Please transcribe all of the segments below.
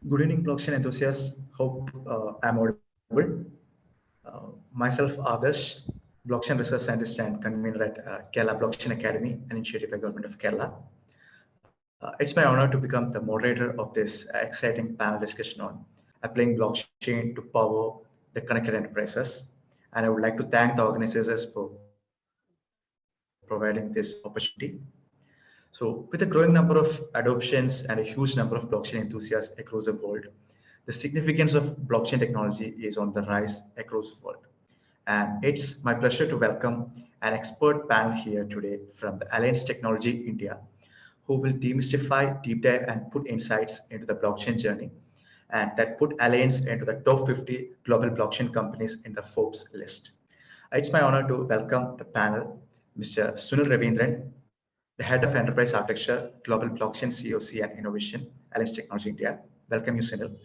Good evening, blockchain enthusiasts. Hope I'm audible. Myself, Adarsh, blockchain research scientist and convener at Kerala Blockchain Academy, an initiative by Government of Kerala. It's my honor to become the moderator of this exciting panel discussion on applying blockchain to power the connected enterprises. And I would like to thank the organizers for providing this opportunity. So, with a growing number of adoptions and a huge number of blockchain enthusiasts across the world, the significance of blockchain technology is on the rise across the world. And it's my pleasure to welcome an expert panel here today from the Allianz Technology India, who will demystify, deep dive, and put insights into the blockchain journey, and that put Allianz into the top 50 global blockchain companies in the Forbes list. It's my honor to welcome the panel, Mr. Sunil Raveendran, the Head of Enterprise Architecture, Global Blockchain CoC and Innovation, Allianz Technology India. Welcome you, Sunil.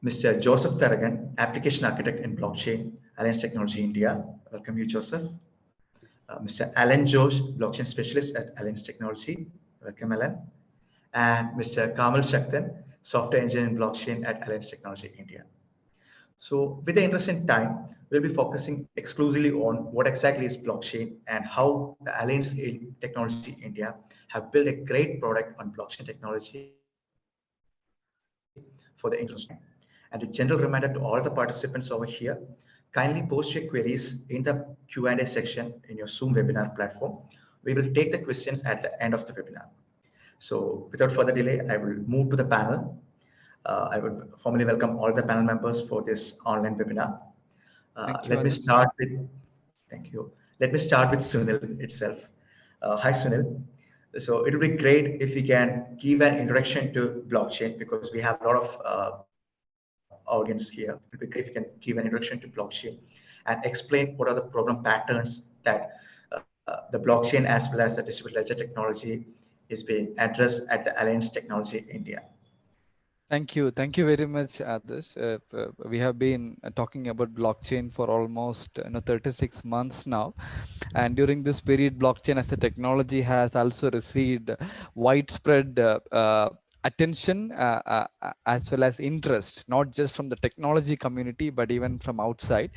Mr. Joseph Tharakan, Application Architect in Blockchain, Allianz Technology India. Welcome you, Joseph. Mr. Alan Josh, Blockchain Specialist at Allianz Technology. Welcome, Alan. And Mr. Carmal Shaktan, Software Engineer in Blockchain at Allianz Technology India. So with the interest in time, we'll be focusing exclusively on what exactly is blockchain and how the Allianz Technology India have built a great product on blockchain technology for the interest of time. And a general reminder to all the participants over here, kindly post your queries in the Q&A section in your Zoom webinar platform. We will take the questions at the end of the webinar. So without further delay, I will move to the panel. I would formally welcome all the panel members for this online webinar. Thank you, Let me Adarsh. start with, thank you. Let me start with Sunil itself. Hi, Sunil. So it would be great if we can give an introduction to blockchain because we have a lot of audience here. It would be great if you can give an introduction to blockchain and explain what are the problem patterns that the blockchain as well as the distributed ledger technology is being addressed at the Allianz Technology India. Thank you. Thank you very much, Adarsh. We have been talking about blockchain for almost 36 months now. And during this period, blockchain as a technology has also received widespread attention as well as interest, not just from the technology community, but even from outside.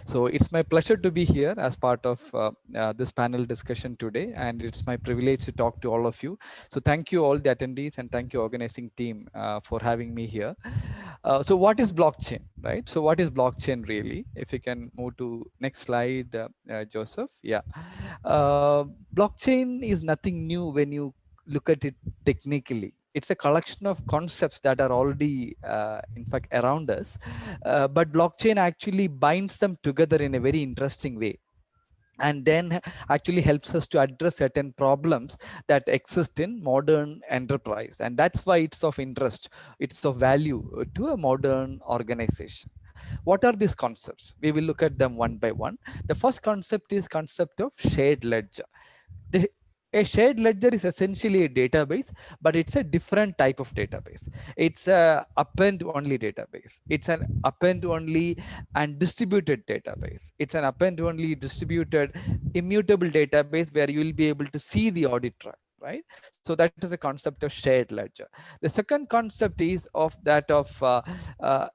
So it's my pleasure to be here as part of this panel discussion today. And it's my privilege to talk to all of you. So thank you all the attendees and thank you organizing team for having me here. So what is blockchain, right? So what is blockchain really? If you can move to next slide, Joseph. Yeah. Blockchain is nothing new when you look at it technically. It's a collection of concepts that are already, in fact, around us. But blockchain actually binds them together in a very interesting way, and then actually helps us to address certain problems that exist in modern enterprise. And that's why it's of interest, it's of value to a modern organization. What are these concepts? We will look at them one by one. The first concept is concept of shared ledger. The, a shared ledger is essentially a database, but it's a different type of database. It's a append only database. It's an append only and distributed database. It's an append only distributed immutable database where you will be able to see the audit track, right? So that is a concept of shared ledger. The second concept is of that of uh, uh,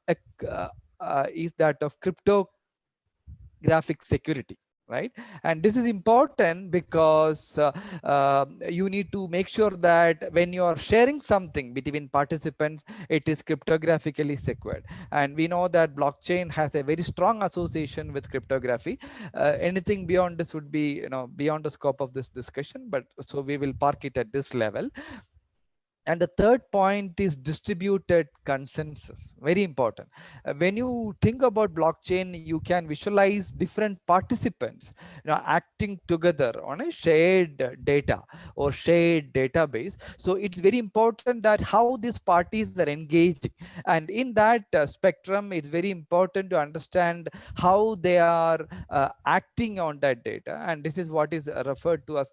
is that of cryptographic security, right? And this is important because you need to make sure that when you are sharing something between participants, it is cryptographically secured. And we know that blockchain has a very strong association with cryptography. Anything beyond this would be, beyond the scope of this discussion, but so we will park it at this level. And the third point is distributed consensus, very important. When you think about blockchain, you can visualize different participants acting together on a shared data or shared database. So it's very important that how these parties are engaging, and in that spectrum, it's very important to understand how they are acting on that data. And this is what is referred to as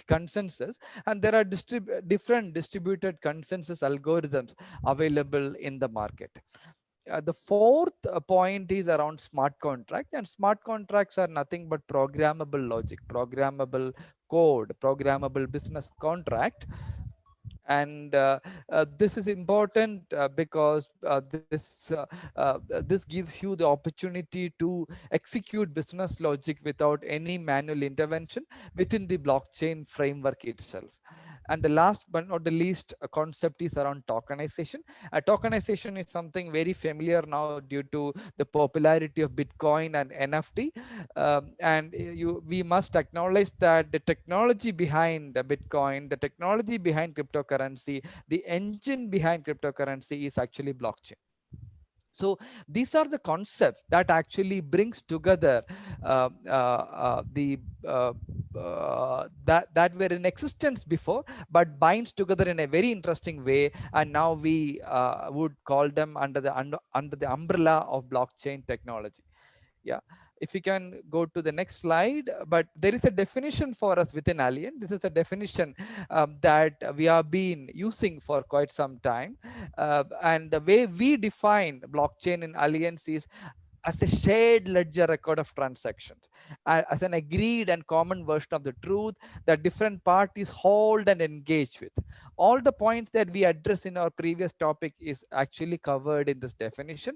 consensus. And there are different distributed consensus algorithms available in the market. The fourth point is around smart contracts, and smart contracts are nothing but programmable logic, programmable code, programmable business contract. And this is important because this gives you the opportunity to execute business logic without any manual intervention within the blockchain framework itself. And the last but not the least concept is around tokenization. Tokenization is something very familiar now due to the popularity of Bitcoin and NFT. And we must acknowledge that the technology behind the Bitcoin, the technology behind cryptocurrency, the engine behind cryptocurrency is actually blockchain. So these are the concepts that actually brings together the that were in existence before, but binds together in a very interesting way. And now we would call them under the umbrella of blockchain technology. Yeah, if we can go to the next slide. But there is a definition for us within Allianz. This is a definition that we have been using for quite some time. And the way we define blockchain in Allianz is as a shared ledger record of transactions, as an agreed and common version of the truth that different parties hold and engage with. All the points that we address in our previous topic is actually covered in this definition.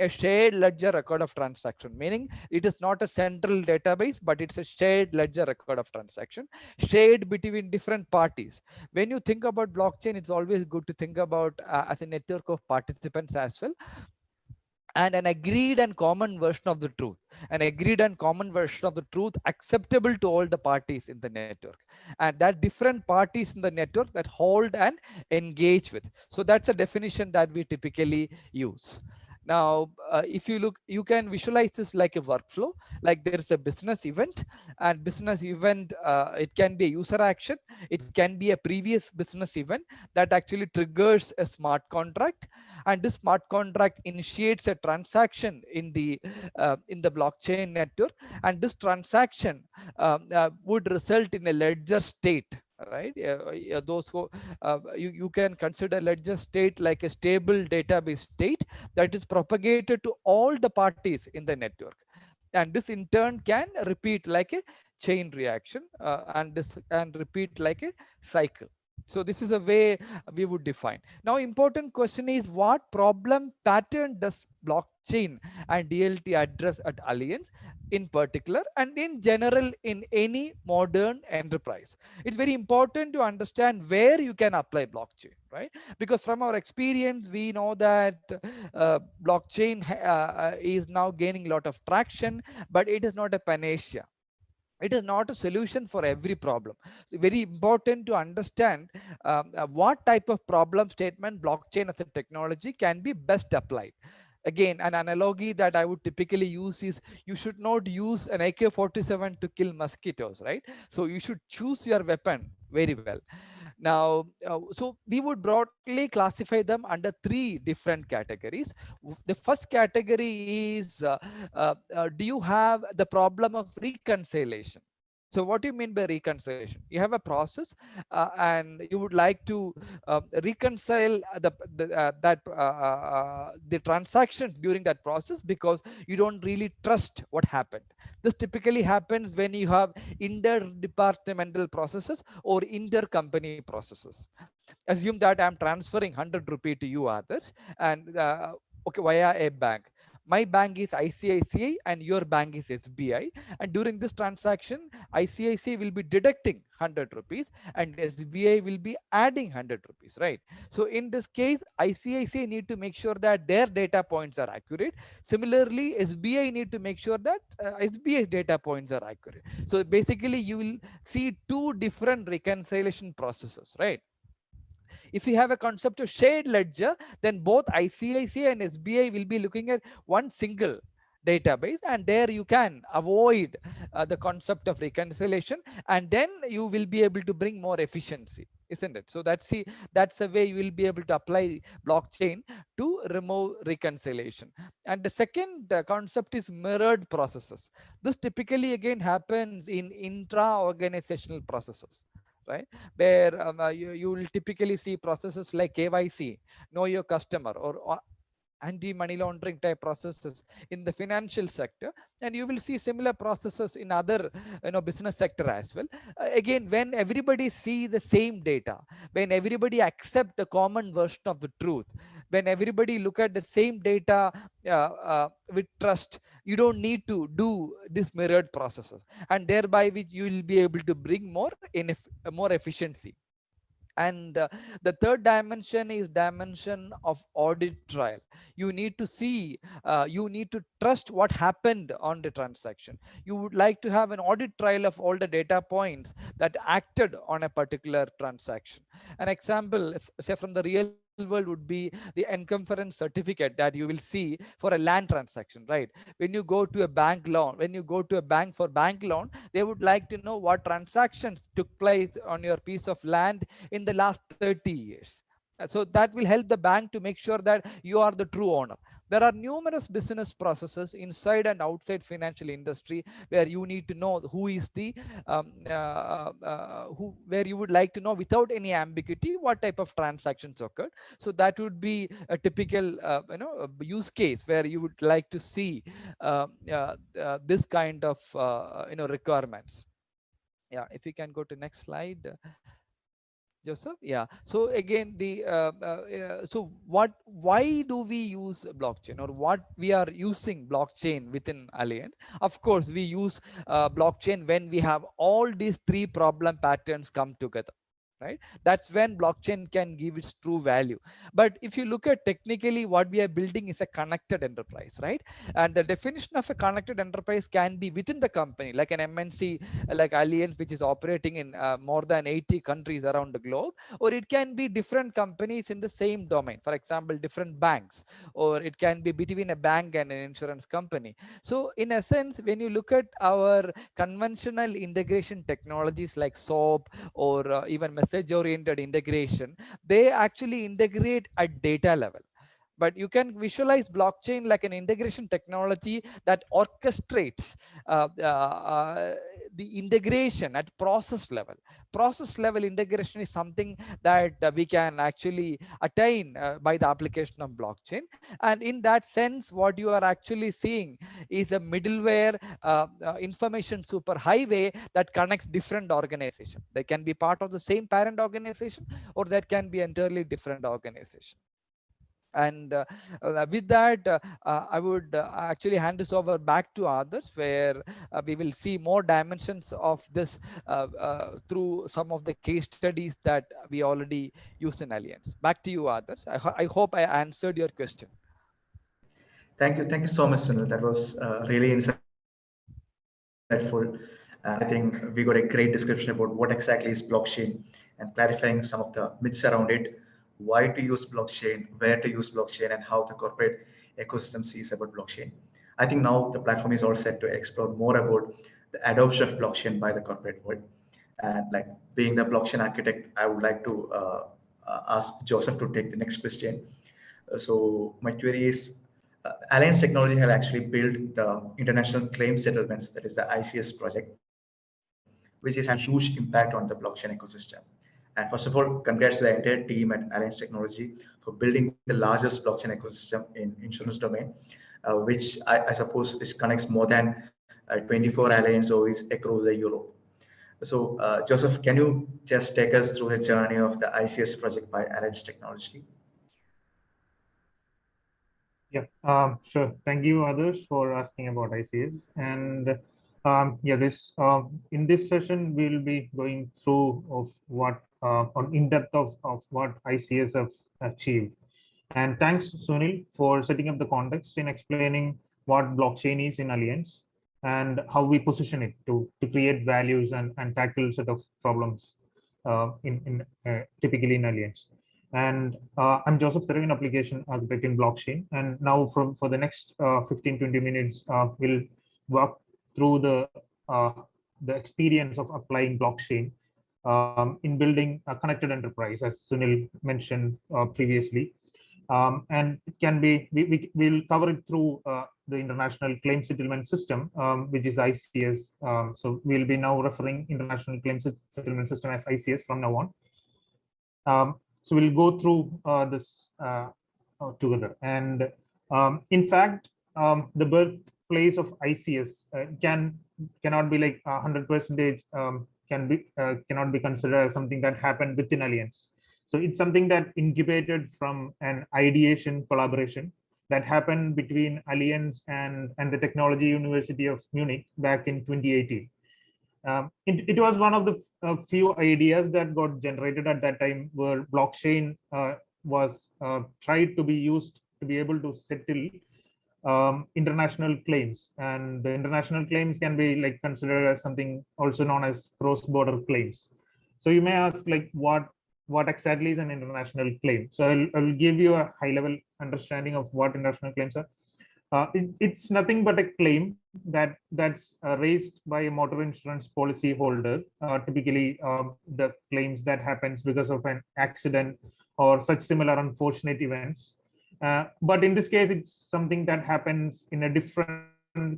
A shared ledger record of transaction, meaning it is not a central database, but it's a shared ledger record of transaction, shared between different parties. When you think about blockchain, it's always good to think about as a network of participants as well, and an agreed and common version of the truth, an agreed and common version of the truth acceptable to all the parties in the network, and that different parties in the network that hold and engage with. So that's a definition that we typically use. Now if you look, you can visualize this like a workflow. Like there is a business event, and business event, it can be a user action, it can be a previous business event that actually triggers a smart contract, and this smart contract initiates a transaction in the blockchain network, and this transaction would result in a ledger state, right? Those who you can consider ledger state like a stable database state that is propagated to all the parties in the network, and this in turn can repeat like a chain reaction, and repeat like a cycle. So this is a way we would define. Now important question is, what problem pattern does blockchain and DLT address at Allianz in particular, and in general in any modern enterprise? It's very important to understand where you can apply blockchain, right? Because from our experience we know that blockchain is now gaining a lot of traction, but it is not a panacea. It is not a solution for every problem. So very important to understand what type of problem statement blockchain as a technology can be best applied. Again, an analogy that I would typically use is, you should not use an AK-47 to kill mosquitoes, right? So you should choose your weapon very well. Now, so we would broadly classify them under three different categories. The first category is, do you have the problem of reconciliation? So what do you mean by reconciliation? You have a process and you would like to reconcile the transactions during that process because you don't really trust what happened. This typically happens when you have interdepartmental processes or intercompany processes. Assume that I'm transferring 100 rupee to you, others, and okay, via a bank. My bank is ICICI and your bank is SBI, and during this transaction ICICI will be deducting 100 rupees and SBI will be adding 100 rupees, right? So in this case ICICI need to make sure that their data points are accurate. Similarly SBI need to make sure that SBI's data points are accurate. So basically you will see two different reconciliation processes, right? If you have a concept of shared ledger, then both ICICI and SBI will be looking at one single database, and there you can avoid the concept of reconciliation, and then you will be able to bring more efficiency, isn't it? So that's a way you will be able to apply blockchain to remove reconciliation. And the second concept is mirrored processes. This typically again happens in intra-organizational processes, right? Where you will typically see processes like KYC, know your customer, or anti-money laundering type processes in the financial sector, and you will see similar processes in other business sector as well. Again, when everybody see the same data, when everybody accept the common version of the truth, when everybody look at the same data with trust, you don't need to do this mirrored processes, and thereby which you will be able to bring more efficiency. And the third dimension is dimension of audit trail. You need to see, you need to trust what happened on the transaction. You would like to have an audit trail of all the data points that acted on a particular transaction. An example, say from the real world, would be the encumbrances certificate that you will see for a land transaction, right? When you go to a bank loan, when you go to a bank for bank loan, they would like to know what transactions took place on your piece of land in the last 30 years. So that will help the bank to make sure that you are the true owner. There are numerous business processes inside and outside financial industry where you need to know who is the where you would like to know without any ambiguity what type of transactions occurred. So that would be a typical use case where you would like to see this kind of requirements. Yeah, if you can go to next slide, Joseph. Yeah. So again, so why do we use blockchain, or what we are using blockchain within Allianz? Of course, we use blockchain when we have all these three problem patterns come together, right? That's when blockchain can give its true value. But if you look at technically, what we are building is a connected enterprise, right? And the definition of a connected enterprise can be within the company, like an MNC like Allianz, which is operating in more than 80 countries around the globe, or it can be different companies in the same domain, for example different banks, or it can be between a bank and an insurance company. So in a sense, when you look at our conventional integration technologies like SOAP or even message oriented integration, they actually integrate at data level. But you can visualize blockchain like an integration technology that orchestrates the integration at process level. Process level integration is something that we can actually attain by the application of blockchain. And in that sense, what you are actually seeing is a middleware information superhighway that connects different organizations. They can be part of the same parent organization, or that can be entirely different organization. And with that, I would actually hand this over back to others, where we will see more dimensions of this through some of the case studies that we already use in Allianz. Back to you, others. I hope I answered your question. Thank you so much, Sunil. That was really insightful. I think we got a great description about what exactly is blockchain and clarifying some of the myths around it, why to use blockchain, where to use blockchain, and how the corporate ecosystem sees about blockchain. I think now the platform is all set to explore more about the adoption of blockchain by the corporate world. And like being the blockchain architect, I would like to ask Joseph to take the next question. So my query is, Allianz Technology have actually built the International Claim Settlements, that is the ICS project, which is having a huge impact on the blockchain ecosystem. And first of all, congrats to the entire team at Allianz Technology for building the largest blockchain ecosystem in insurance domain, which I suppose is connects more than 24 Allianz OEs across the Europe. So, Joseph, can you just take us through the journey of the ICS project by Allianz Technology? Yeah, sure. Thank you, others, for asking about ICS. And yeah, this in this session we'll be going through of what on in depth of what ICS have achieved. And thanks, Sunil, for setting up the context in explaining what blockchain is in Allianz and how we position it to create values and tackle set of problems typically in Allianz. And I'm Joseph, Tharakan, application architect in blockchain. And now for the next 15-20 minutes, we'll walk through the experience of applying blockchain in building a connected enterprise, as Sunil mentioned previously. And it can be, we'll cover it through the International Claim Settlement System, which is ICS. So we'll be now referring International Claim Settlement System as ICS from now on. So we'll go through this together. And In fact, the birthplace of ICS cannot be like 100% cannot be considered as something that happened within Allianz. So it's something that incubated from an ideation collaboration that happened between Allianz and the Technology University of Munich back in 2018. It was one of the few ideas that got generated at that time, where blockchain was tried to be used to be able to settle international claims, and the international claims can be like considered as something also known as cross-border claims. So you may ask, like, what exactly is an international claim? So I'll give you a high-level understanding of what international claims are. It's nothing but a claim that's raised by a motor insurance policy holder. Typically, the claims that happens because of an accident or such similar unfortunate events. But in this case, it's something that happens in a different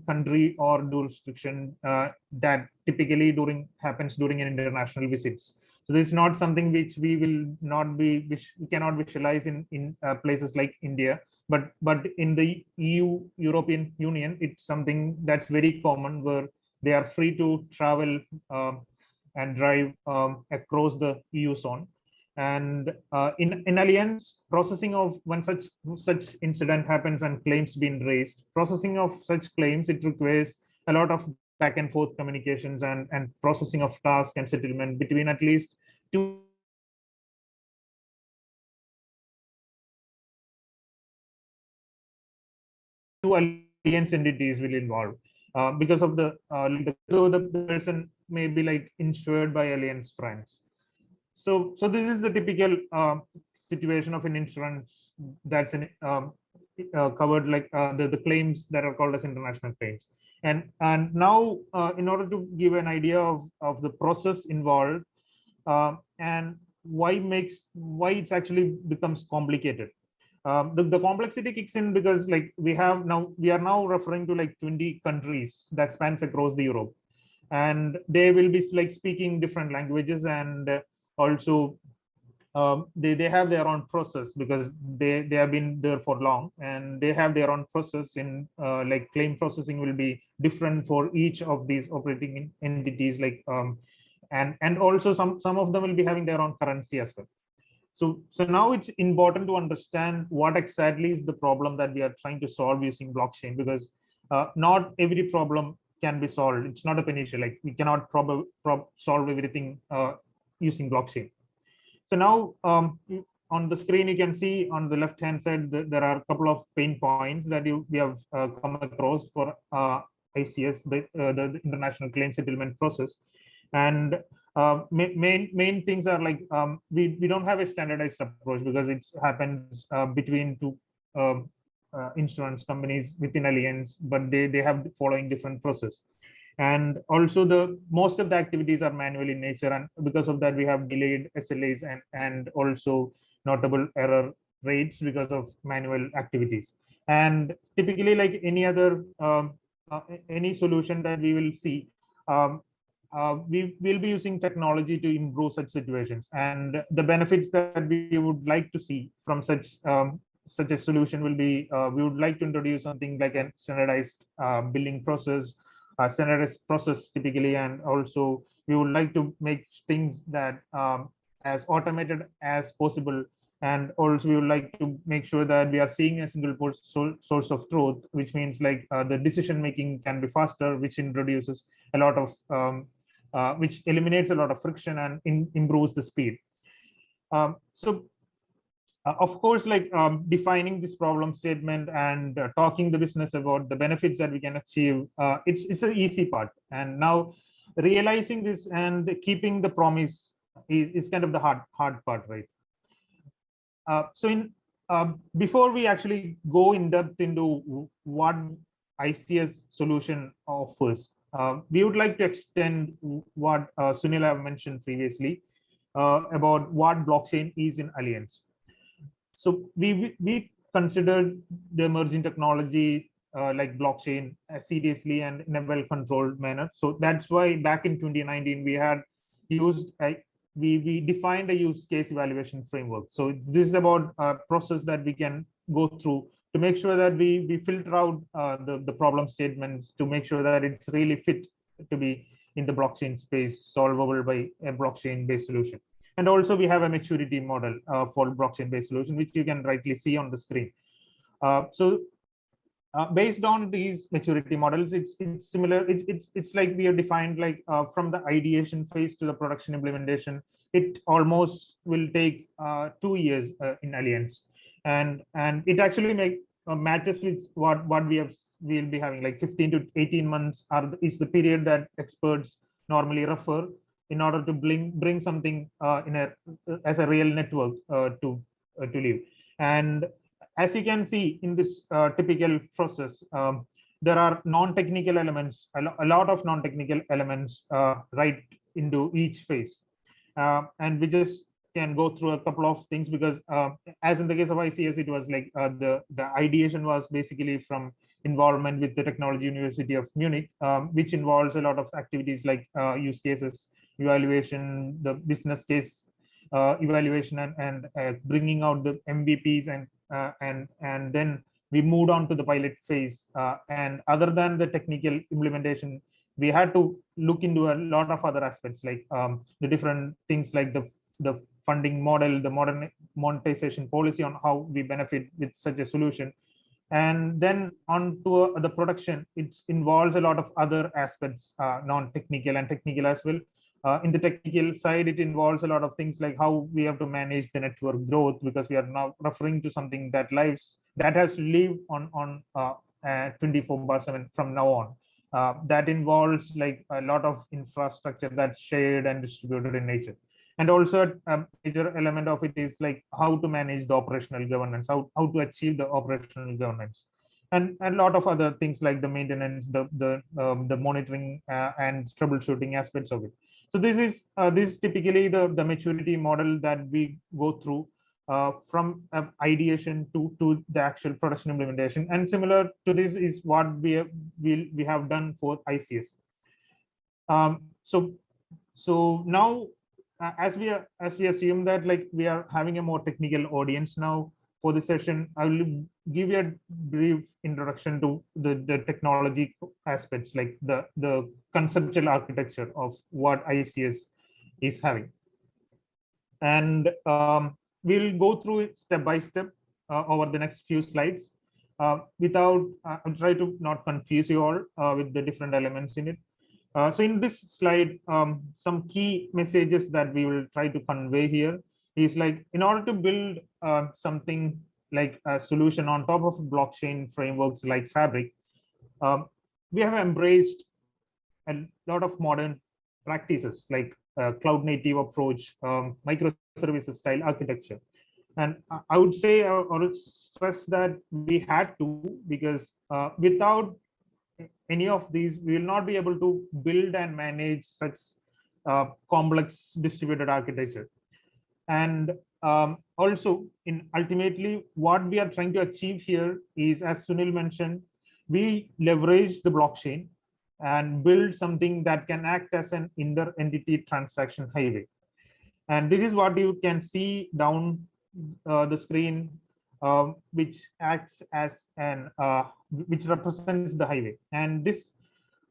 country or jurisdiction that typically happens during an international visits. So this is not something which we cannot visualize in places like India. But in the European Union, it's something that's very common, where they are free to travel and drive across the EU zone. And in Allianz, processing of when such incident happens and claims being raised, processing of such claims, it requires a lot of back and forth communications and processing of task and settlement between at least two Allianz entities will involve, because of the person may be like insured by Allianz France. So this is the typical situation of an insurance that's covered, like the claims that are called as international claims. And now, in order to give an idea of the process involved and why it's actually becomes complicated. The complexity kicks in because, like, we are now referring to like 20 countries that spans across the Europe, and they will be like speaking different languages, and also they have their own process because they have been there for long, and they have their own process in like claim processing will be different for each of these operating entities, like and also some of them will be having their own currency as well. So now it's important to understand what exactly is the problem that we are trying to solve using blockchain, because not every problem can be solved. It's not a panacea. Like, we cannot solve everything using blockchain. So now on the screen, you can see on the left hand side there are a couple of pain points that we have come across for ICS, the international claim settlement process. And main things are like we don't have a standardized approach because it happens between two insurance companies within Allianz, but they have following different process. And also most of the activities are manual in nature, and because of that we have delayed SLAs and also notable error rates because of manual activities. And typically, like any other any solution that we will see, we will be using technology to improve such situations. And the benefits that we would like to see from such a solution will be, we would like to introduce something like a standardized billing process, standardized process typically, and also we would like to make things that as automated as possible. And also we would like to make sure that we are seeing a single source of truth, which means like the decision making can be faster, which introduces a lot of which eliminates a lot of friction and improves the speed. Of course, like defining this problem statement and talking the business about the benefits that we can achieve, it's an easy part. And now realizing this and keeping the promise is kind of the hard part, right? Before we actually go in depth into what ICS solution offers, we would like to extend what Sunil have mentioned previously about what blockchain is in Allianz. So we considered the emerging technology like blockchain seriously and in a well-controlled manner. So that's why back in 2019 we had used we defined a use case evaluation framework. So this is about a process that we can go through to make sure that we filter out the problem statements to make sure that it's really fit to be in the blockchain space, solvable by a blockchain-based solution. And also we have a maturity model for blockchain-based solution, which you can rightly see on the screen. Based on these maturity models, it's similar. It's like we have defined like from the ideation phase to the production implementation, it almost will take 2 years in Allianz, and it actually matches with what we'll be having, like 15 to 18 months is the period that experts normally refer in order to bring something as a real network to live. And as you can see in this typical process, there are non-technical elements, a lot of non-technical elements right into each phase. And we just can go through a couple of things because as in the case of ICS, it was like the ideation was basically from involvement with the Technology University of Munich, which involves a lot of activities like use cases, evaluation, the business case evaluation, and bringing out the MVPs, and then we moved on to the pilot phase. And other than the technical implementation, we had to look into a lot of other aspects, like the different things like the funding model, the modern monetization policy on how we benefit with such a solution. And then on to the production, it involves a lot of other aspects, non-technical and technical as well. In the technical side, it involves a lot of things like how we have to manage the network growth, because we are now referring to something that has to live on 24/7 from now on. That involves like a lot of infrastructure that's shared and distributed in nature. And also a major element of it is like how to manage the operational governance, how to achieve the operational governance, and a lot of other things like the maintenance, the monitoring and troubleshooting aspects of it. So this is typically the maturity model that we go through from ideation to the actual production implementation. And similar to this is what we have done for ICS. So now, as we assume that like we are having a more technical audience now for this session, I will give you a brief introduction to the technology aspects, like the conceptual architecture of what ICS is having. And we'll go through it step by step over the next few slides. I'll try to not confuse you all with the different elements in it. So in this slide, some key messages that we will try to convey here is like, in order to build something like a solution on top of blockchain frameworks like Fabric, we have embraced a lot of modern practices like cloud native approach, microservices style architecture. And I would say or stress that we had to, because without any of these, we will not be able to build and manage such complex distributed architecture. And also, ultimately, what we are trying to achieve here is, as Sunil mentioned, we leverage the blockchain and build something that can act as an inter-entity transaction highway. And this is what you can see down the screen, which acts as which represents the highway. And this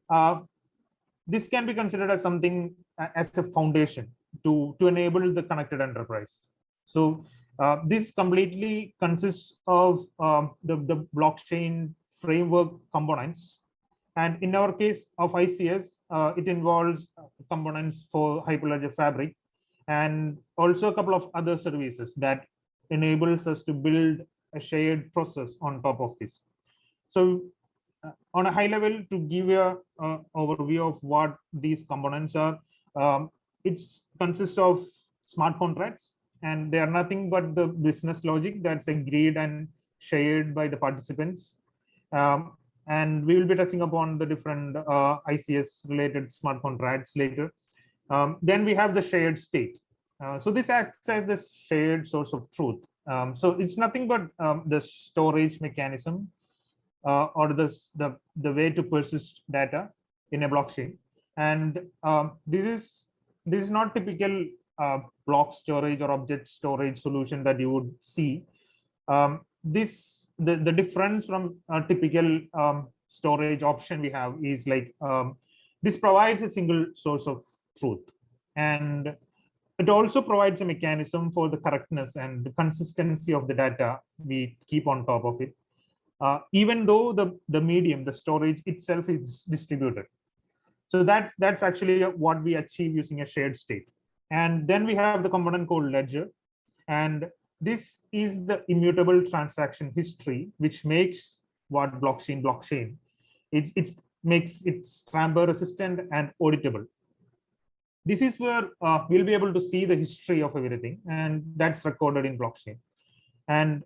can be considered as something as a foundation to enable the connected enterprise. So this completely consists of the blockchain framework components. And in our case of ICS, it involves components for Hyperledger Fabric, and also a couple of other services that enables us to build a shared process on top of this. So on a high level, to give you an overview of what these components are, it consists of smart contracts, and they are nothing but the business logic that's agreed and shared by the participants. And we will be touching upon the different ICS related smart contracts later. Then we have the shared state. So this acts as the shared source of truth. So it's nothing but the storage mechanism or the way to persist data in a blockchain. And this is not typical block storage or object storage solution that you would see. the difference from a typical storage option we have is like this provides a single source of truth, and it also provides a mechanism for the correctness and the consistency of the data we keep on top of it, even though the medium, the storage itself, is distributed. So that's actually what we achieve using a shared state. And then we have the component called ledger, and this is the immutable transaction history, which makes what blockchain. It makes it tamper resistant and auditable. This is where we'll be able to see the history of everything, and that's recorded in blockchain. And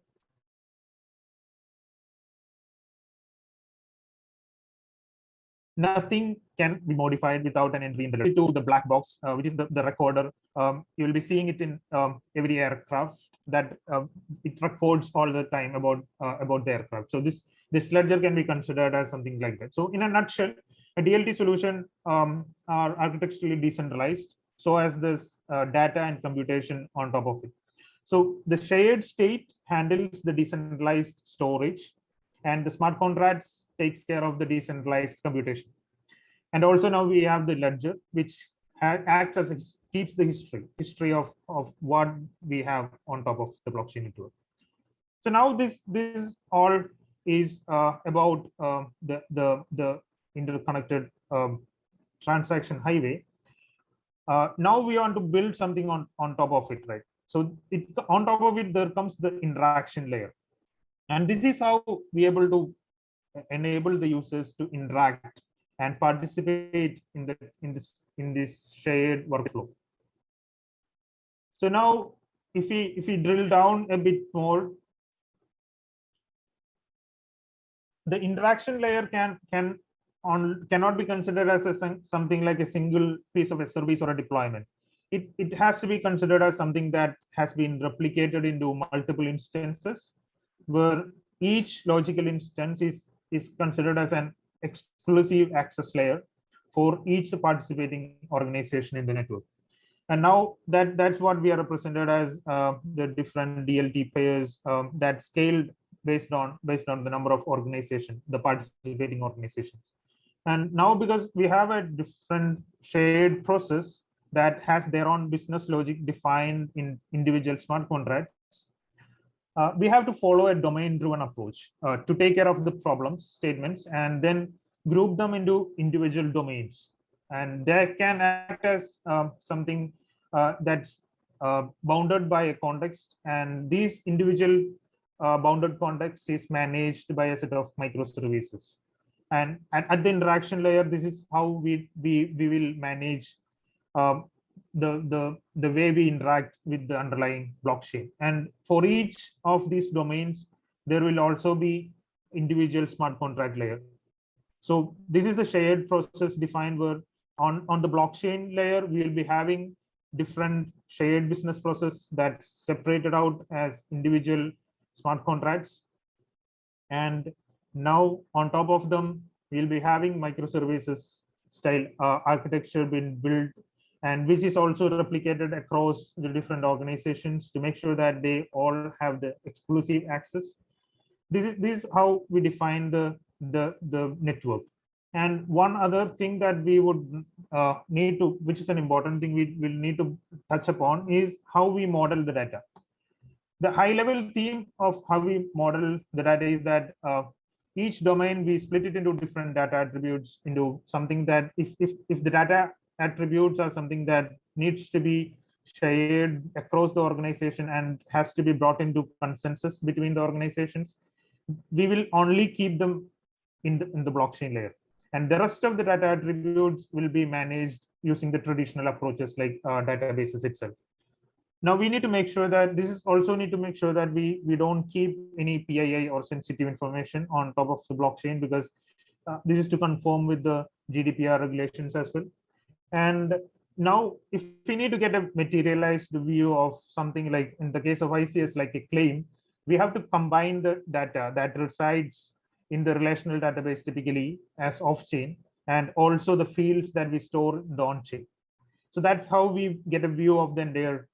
nothing can be modified without an entry in the ledger. To the black box, which is the recorder. You will be seeing it in every aircraft, that it records all the time about the aircraft. So this ledger can be considered as something like that. So in a nutshell, a DLT solution are architecturally decentralized, so as this data and computation on top of it. So the shared state handles the decentralized storage, and the smart contracts takes care of the decentralized computation. And also now we have the ledger, which acts as keeps the history of what we have on top of the blockchain network. So now this all is about the interconnected transaction highway. Now we want to build something on top of it, right? So on top of it, there comes the interaction layer. And this is how we able to enable the users to interact and participate in this shared workflow. So now, if we drill down a bit more, the interaction layer cannot be considered as something like a single piece of a service or a deployment. It has to be considered as something that has been replicated into multiple instances, where each logical instance is considered as an exclusive access layer for each participating organization in the network. And now that's what we are represented as the different DLT pairs that scaled based on the number of organizations, the participating organizations. And now, because we have a different shared process that has their own business logic defined in individual smart contracts, we have to follow a domain-driven approach to take care of the problems statements and then group them into individual domains. And they can act as something that's bounded by a context, and these individual bounded context is managed by a set of microservices. And at the interaction layer, this is how we will manage the way we interact with the underlying blockchain. And for each of these domains, there will also be individual smart contract layer. So this is the shared process defined, where on the blockchain layer, we will be having different shared business process that's separated out as individual smart contracts. And now on top of them, we'll be having microservices style architecture being built, and which is also replicated across the different organizations to make sure that they all have the exclusive access. This is how we define the network. And one other thing that we would need to, which is an important thing we will need to touch upon, is how we model the data. The high level theme of how we model the data is that each domain, we split it into different data attributes, into something that if the data attributes are something that needs to be shared across the organization and has to be brought into consensus between the organizations, we will only keep them in the blockchain layer. And the rest of the data attributes will be managed using the traditional approaches like databases itself. Now we need to make sure that we don't keep any PII or sensitive information on top of the blockchain, because this is to conform with the GDPR regulations as well. And now, if we need to get a materialized view of something like, in the case of ICS, like a claim, we have to combine the data that resides in the relational database typically as off-chain, and also the fields that we store the on-chain. So that's how we get a view of then their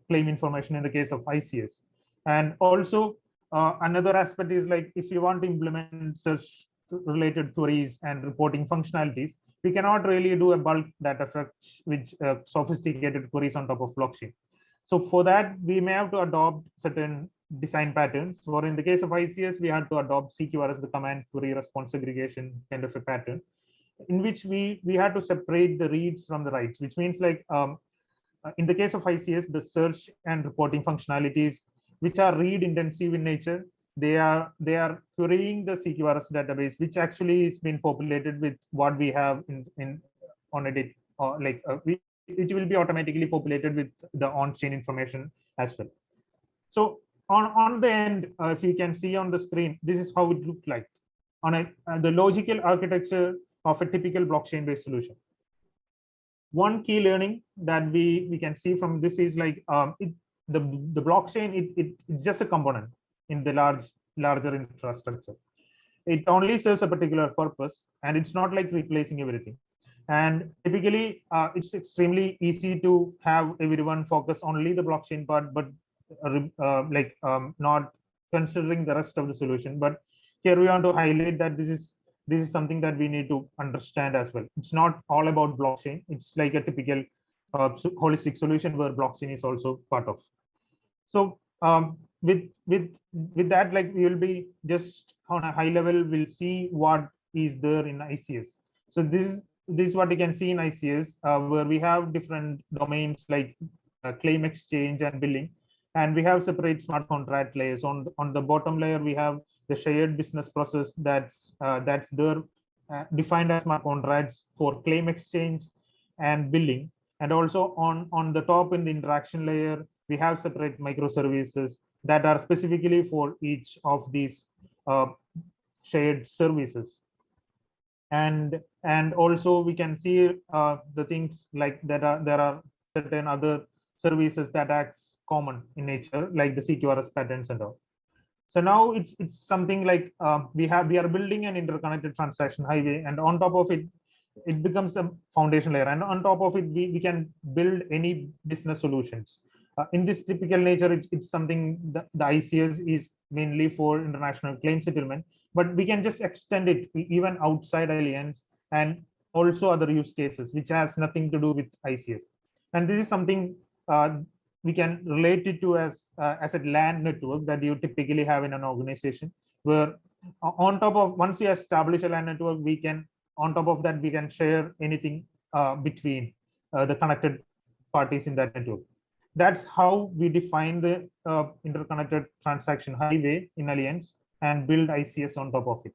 claim information in the case of ICS. And also Another aspect is like if you want to implement search related queries and reporting functionalities, we cannot really do a bulk data fetch with sophisticated queries on top of blockchain. So for that, we may have to adopt certain design patterns. Or in the case of ICS, we had to adopt CQRS, the command query response aggregation kind of a pattern, in which we had to separate the reads from the writes, which means like in the case of ICS, the search and reporting functionalities, which are read intensive in nature, they are querying the CQRS database, which actually is been populated with what we have in on Edit, or like it will be automatically populated with the on-chain information as well. So on the end, if you can see on the screen, this is how it looked like on the logical architecture of a typical blockchain-based solution. One key learning that we can see from this is like the blockchain, it's just a component in the larger infrastructure. It only serves a particular purpose, and it's not like replacing everything. And typically, it's extremely easy to have everyone focus only the blockchain part, but not considering the rest of the solution. But here we want to highlight that this is something that we need to understand as well. It's not all about blockchain. It's like a typical holistic solution where blockchain is also part of. So with that, like we will be just on a high level, we'll see what is there in ICS. So this is what you can see in ICS, where we have different domains like claim exchange and billing, and we have separate smart contract layers. On the bottom layer, we have the shared business process that's there, defined as smart contracts for claim exchange and billing. And also on the top in the interaction layer, we have separate microservices that are specifically for each of these shared services. And also we can see the things like there are certain other services that acts common in nature, like the CQRS patterns and all. So now it's something like we are building an interconnected transaction highway, and on top of it, it becomes a foundation layer, and on top of it, we can build any business solutions. In this typical nature, it's something that the ICS is mainly for international claim settlement, but we can just extend it even outside Allianz and also other use cases, which has nothing to do with ICS. And this is something we can relate it to as a LAN network that you typically have in an organization, where on top of, once you establish a LAN network, we can, on top of that, we can share anything between the connected parties in that network. That's how we define the interconnected transaction highway in Allianz and build ICS on top of it.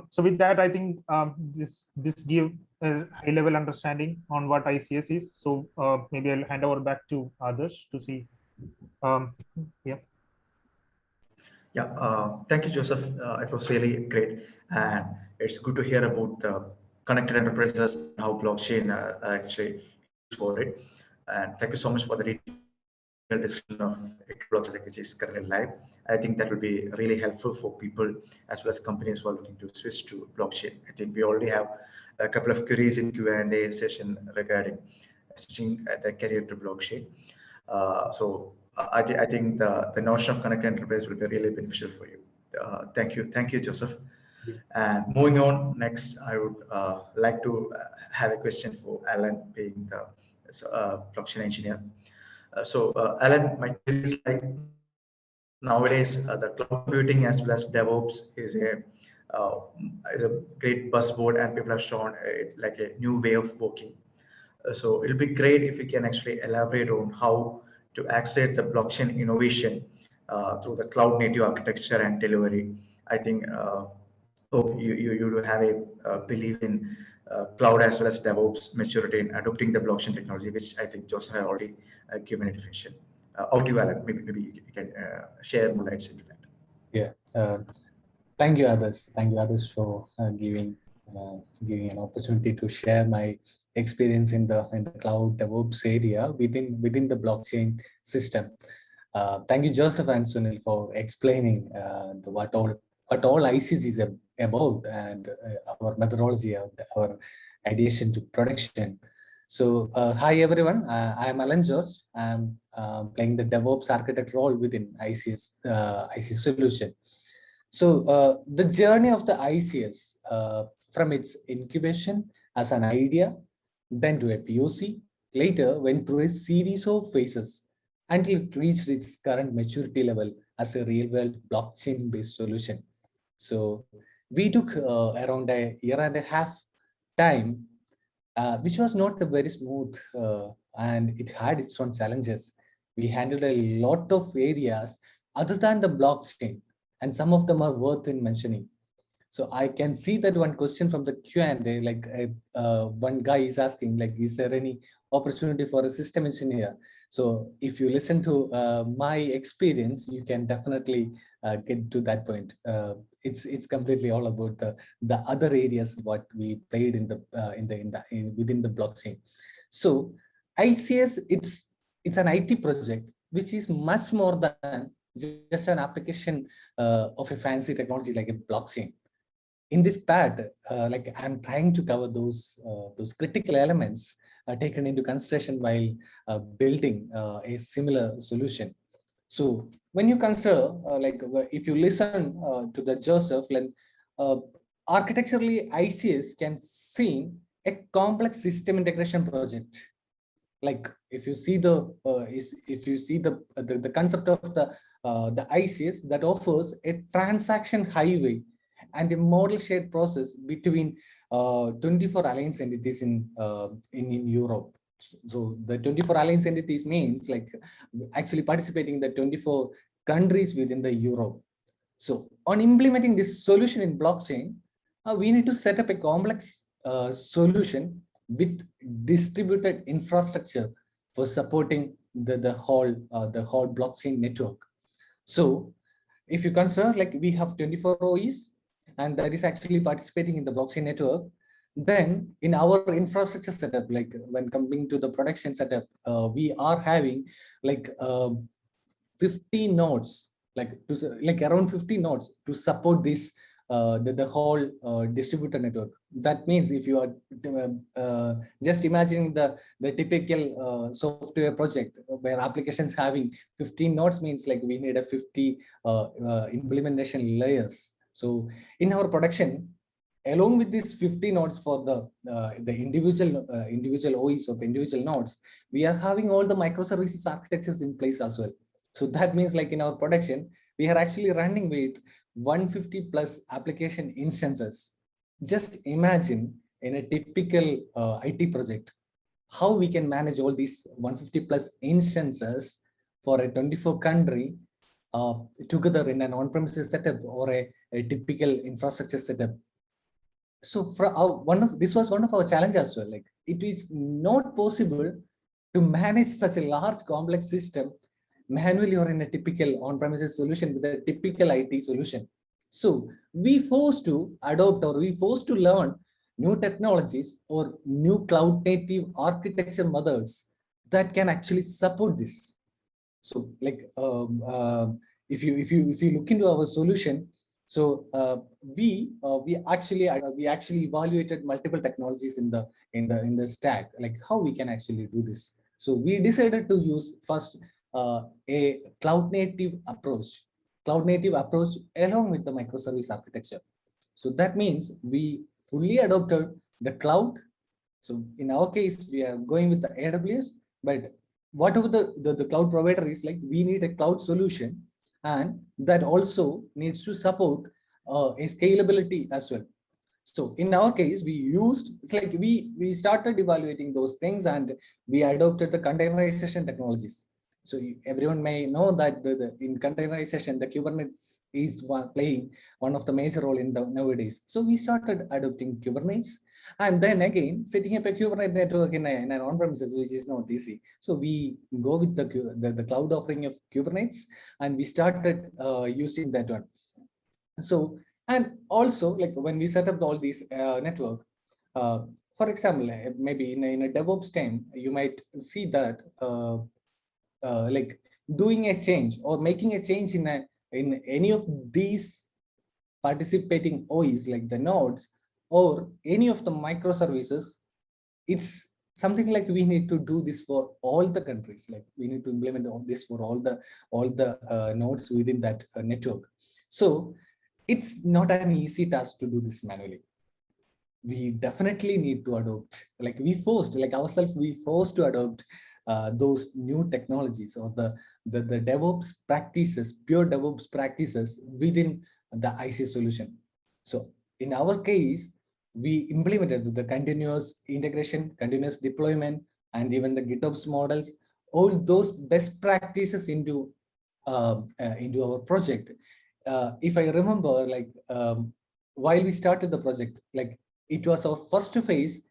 So with that, I think this gives a high-level understanding on what ICS is. So maybe I'll hand over back to Adarsh to see. Yeah. Yeah, thank you, Joseph. It was really great, and it's good to hear about the connected enterprises and how blockchain actually used for it. And thank you so much for the detailed description of blockchain, which is currently live. I think that will be really helpful for people as well as companies who are looking to switch to blockchain. I think we already have a couple of queries in Q&A session regarding switching the career to blockchain. So I think the notion of connected enterprise will be really beneficial for you. Thank you, Joseph. And moving on, next, I would like to have a question for Alan, being the blockchain engineer. So Alan, my question is like, nowadays the cloud computing as well as DevOps is a great buzzword, and people have shown it like a new way of working. So it'll be great if you can actually elaborate on how to accelerate the blockchain innovation through the cloud native architecture and delivery. I think hope you have a belief in cloud as well as DevOps maturity in adopting the blockchain technology, which I think Joseph has already given a definition. Out to you, Alan. Maybe you can share more lights into that. Yeah. Thank you, Adarsh. Thank you, Adarsh, for giving an opportunity to share my experience in the cloud DevOps area within the blockchain system. Thank you, Joseph and Sunil, for explaining what all ICS is about, and our methodology, our addition to production. So hi everyone, I am Alan George. I'm playing the DevOps architect role within ICS solution. So the journey of the ICS from its incubation as an idea, then to a POC, later went through a series of phases until it reached its current maturity level as a real-world blockchain-based solution. So we took around a year and a half time, which was not a very smooth, and it had its own challenges. We handled a lot of areas other than the blockchain, and some of them are worth in mentioning. So I can see that one question from the Q&A, like one guy is asking, like, is there any opportunity for a system engineer? So if you listen to my experience, you can definitely get to that point. It's completely all about the other areas what we played in the within the blockchain. So ICS, it's an IT project which is much more than just an application of a fancy technology like a blockchain. In this part, like I'm trying to cover those critical elements taken into consideration while building a similar solution. So when you consider, like if you listen to the Joseph, like architecturally, ICS can seem a complex system integration project. Like if you see the concept of the ICS that offers a transaction highway and a model shared process between 24 alliance entities in Europe. So the 24 alliance entities means like actually participating in the 24 countries within the Europe. So on implementing this solution in blockchain, we need to set up a complex solution with distributed infrastructure for supporting the whole blockchain network. So if you consider, like we have 24 OEs, and that is actually participating in the blockchain network, then in our infrastructure setup, like when coming to the production setup, we are having like 50 nodes, like around 50 nodes to support this the whole distributed network. That means if you are just imagining the typical software project where applications having 15 nodes, means like we need a 50 implementation layers. So in our production, along with these 50 nodes for the individual OEs or the individual nodes, we are having all the microservices architectures in place as well. So that means like in our production, we are actually running with 150 plus application instances. Just imagine in a typical IT project, how we can manage all these 150 plus instances for a 24 country together in an on-premises setup or a typical infrastructure setup. So for this was one of our challenges as well. Like it is not possible to manage such a large complex system manually or in a typical on-premises solution with a typical IT solution. So we forced to adopt or we forced to learn new technologies or new cloud native architecture methods that can actually support this. So like if you look into our solution, so we actually evaluated multiple technologies in the stack, like how we can actually do this. So we decided to use first a cloud native approach along with the microservice architecture. So that means we fully adopted the cloud. So in our case, we are going with the AWS, but whatever the cloud provider is, like we need a cloud solution, and that also needs to support a scalability as well. So in our case, it's like we started evaluating those things and we adopted the containerization technologies. So everyone may know that in containerization, the Kubernetes is playing one of the major role in the nowadays. So we started adopting Kubernetes, and then again setting up a Kubernetes network in an on-premises, which is not easy. So we go with the cloud offering of Kubernetes, and we started using that one. So and also like when we set up all these network, for example, maybe in a DevOps team, you might see that. Like doing a change or making a change in any of these participating OEs, like the nodes or any of the microservices, it's something like we need to do this for all the countries. Like we need to implement all this for all the nodes within that network. So it's not an easy task to do this manually. We definitely need to adopt, like like ourselves, we forced to adopt those new technologies, or the DevOps practices, pure DevOps practices within the IC solution. So in our case, we implemented the continuous integration, continuous deployment, and even the GitOps models, all those best practices into our project. If I remember, like while we started the project, like it was our first phase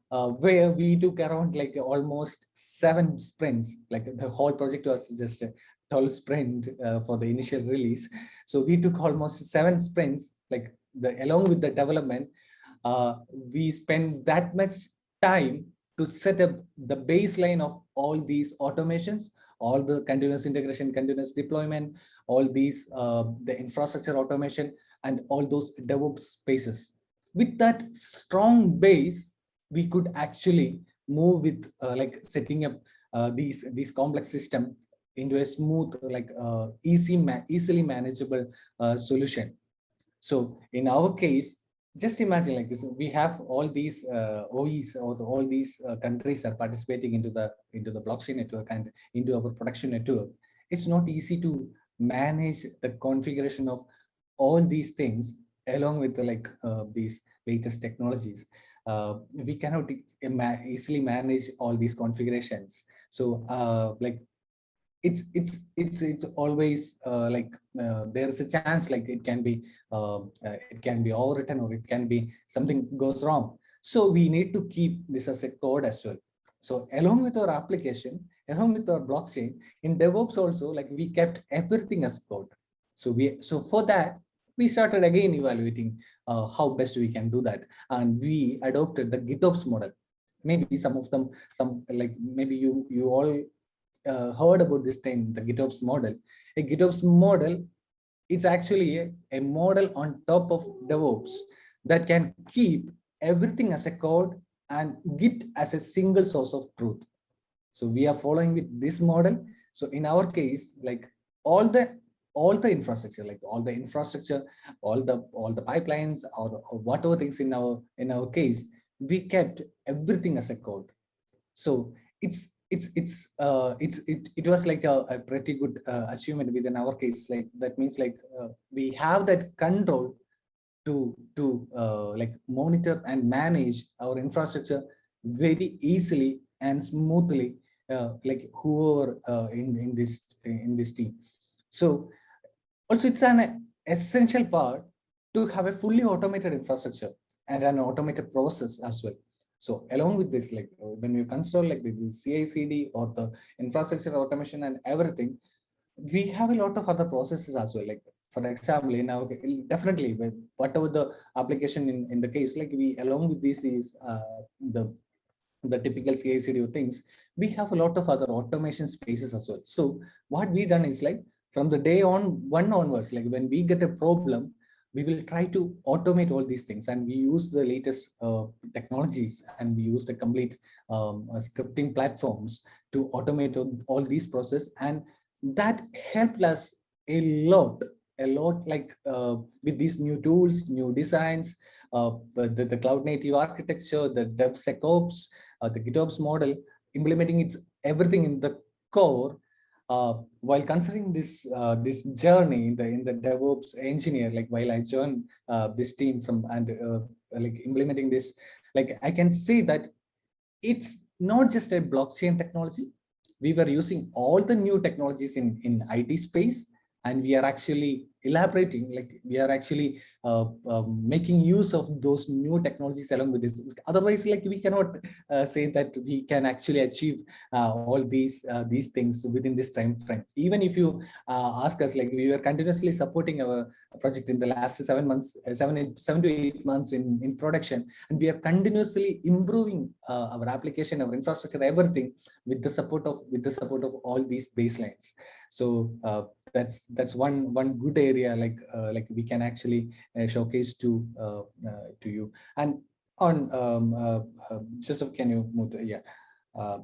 where we took around like almost 7 sprints. Like the whole project was just a 12 sprint for the initial release. So we took almost 7 sprints, like along with the development. We spent that much time to set up the baseline of all these automations, all the continuous integration, continuous deployment, all these the infrastructure automation, and all those DevOps spaces. With that strong base, we could actually move with like setting up these complex system into a smooth, like easily manageable solution. So in our case, just imagine like this: we have all these OEs, or all these countries are participating into the blockchain network and into our production network. It's not easy to manage the configuration of all these things along with these latest technologies. We cannot easily manage all these configurations. So it's always there is a chance like it can be overwritten, or it can be something goes wrong. So we need to keep this as a code as well. So along with our application, along with our blockchain, in DevOps also, like we kept everything as code. So for that, we started again evaluating how best we can do that, and we adopted the GitOps model. Maybe maybe you all heard about this time, the GitOps model. A GitOps model, it's actually a model on top of DevOps that can keep everything as a code and Git as a single source of truth. So we are following with this model. So in our case, like all the infrastructure, all the pipelines, or whatever things in our case, we kept everything as a code. So it was like a pretty good achievement within our case. Like that means we have that control to like monitor and manage our infrastructure very easily and smoothly, like whoever in this team. So also it's an essential part to have a fully automated infrastructure and an automated process as well. So along with this, like when we construct like the CI/CD or the infrastructure automation and everything, we have a lot of other processes as well. Like for example, in our definitely whatever the application in the case, like we along with this is the typical CI/CD things, we have a lot of other automation spaces as well. So what we done is like from the day one onwards, like when we get a problem, we will try to automate all these things, and we use the latest technologies, and we use the complete scripting platforms to automate all these processes, and that helped us a lot like with these new tools, new designs, the cloud native architecture, the DevSecOps, the GitOps model, implementing everything in the core. While considering this journey in the DevOps engineer, like while I joined this team like implementing this, like I can say that it's not just a blockchain technology. We were using all the new technologies in IT space, and we are actually elaborating, like we are actually making use of those new technologies along with this. Otherwise, like we cannot say that we can actually achieve all these things within this time frame. Even if you ask us, like we were continuously supporting our project in the last 7 months, 7 to 8 months in production, and we are continuously improving our application, our infrastructure, everything with the support of all these baselines. So that's one good area like we can actually showcase to you. And on Joseph, can you move to, yeah.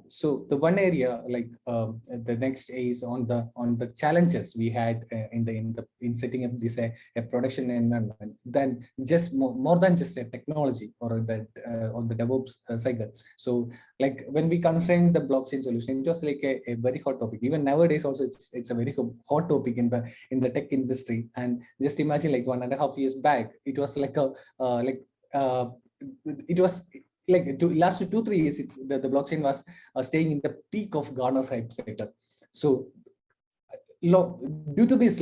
So the one area, like the next is on the challenges we had in setting up this a production environment. Then just more than just a technology or that on the DevOps cycle. So like when we constrain the blockchain solution, it was like a very hot topic. Even nowadays also it's a very hot topic in the tech industry. And just imagine like 1.5 years back, it was like a it was like last 2-3 years, the blockchain was staying in the peak of Gartner's hype cycle. So due to this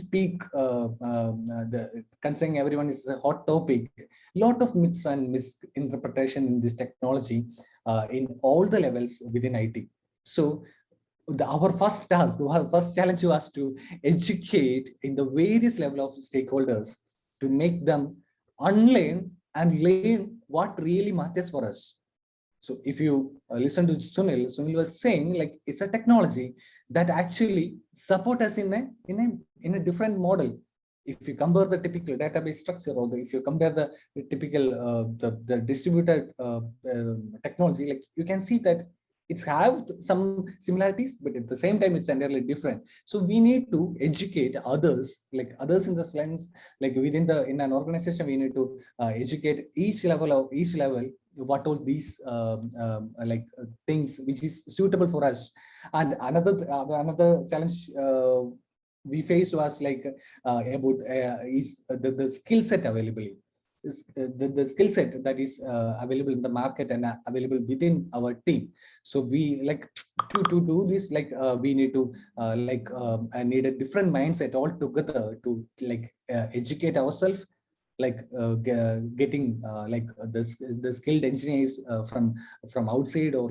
peak, the considering everyone is a hot topic, lot of myths and misinterpretation in this technology in all the levels within IT. So our first task, our first challenge was to educate in the various level of stakeholders to make them unlearn and learn what really matters for us. So if you listen to Sunil was saying like it's a technology that actually support us in a different model. If you compare the typical database structure, or if you compare the typical the distributed technology, like you can see that it's have some similarities, but at the same time it's entirely different. So we need to educate others, like others in the sense, like in an organization, we need to educate each level what all these things which is suitable for us. And another challenge we faced was like about is the skill set availability. The skill set that is available in the market and available within our team. So we like to do this, like we need to need a different mindset altogether to like educate ourselves, like getting the skilled engineers from outside, or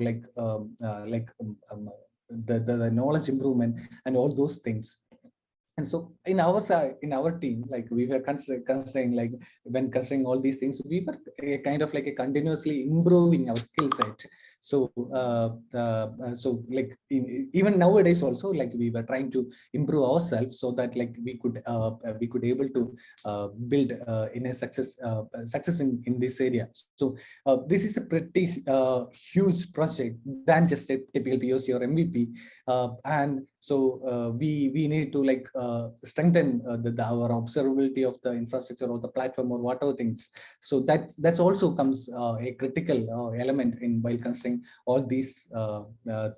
the knowledge improvement and all those things. And so in our side, in our team, like we were considering like when considering all these things, we were kind of like a continuously improving our skill set. So so like even nowadays also, like we were trying to improve ourselves so that like we could able to build in a success in this area. So this is a pretty huge project than just a typical POC or MVP, and so we need to like strengthen our observability of the infrastructure or the platform or whatever things. So that's also comes a critical element in while considering all these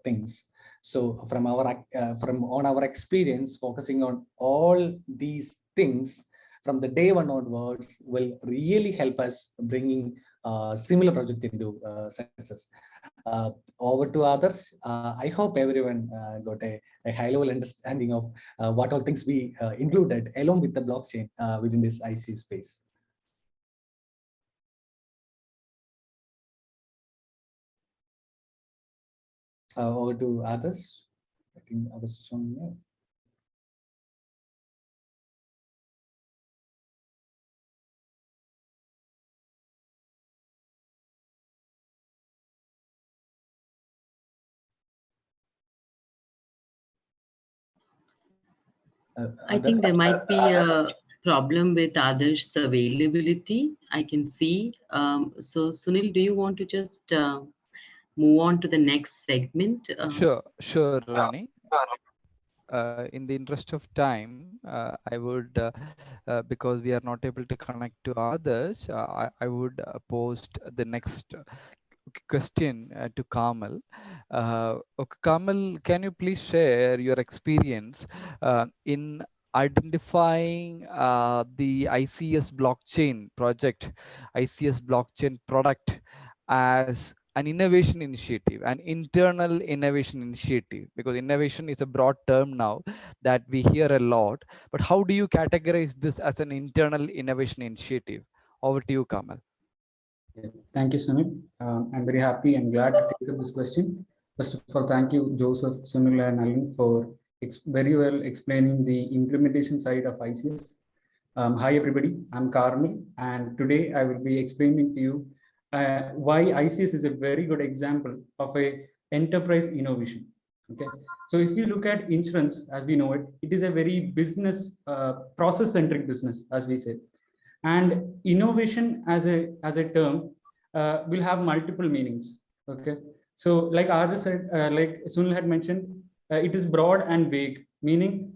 things. So from our experience, focusing on all these things from the day one onwards will really help us bringing similar project into success. Over to others. I hope everyone got a high-level understanding of what all things we included along with the blockchain within this IC space. Over to others. I think others is on here. I think there might be a problem with Adarsh's availability. I can see. So Sunil, do you want to just move on to the next segment? Sure, Rani. In the interest of time, I would, because we are not able to connect to others, I would post the next question to Carmal. Okay, Carmal, can you please share your experience in identifying the ICS blockchain project, ICS blockchain product as an innovation initiative, an internal innovation initiative, because innovation is a broad term now that we hear a lot, but how do you categorize this as an internal innovation initiative? Over to you, Carmal. Thank you, Sunil. I'm very happy and glad to take up this question. First of all, thank you, Joseph, Sunil, and Alan for very well explaining the implementation side of ICS. Hi, everybody. I'm Carmal, and today I will be explaining to you why ICS is a very good example of a enterprise innovation. Okay, so if you look at insurance as we know it, it is a very business process-centric business, as we say. And innovation as a term will have multiple meanings. Okay, so like Adarsh said, like Sunil had mentioned, it is broad and vague, meaning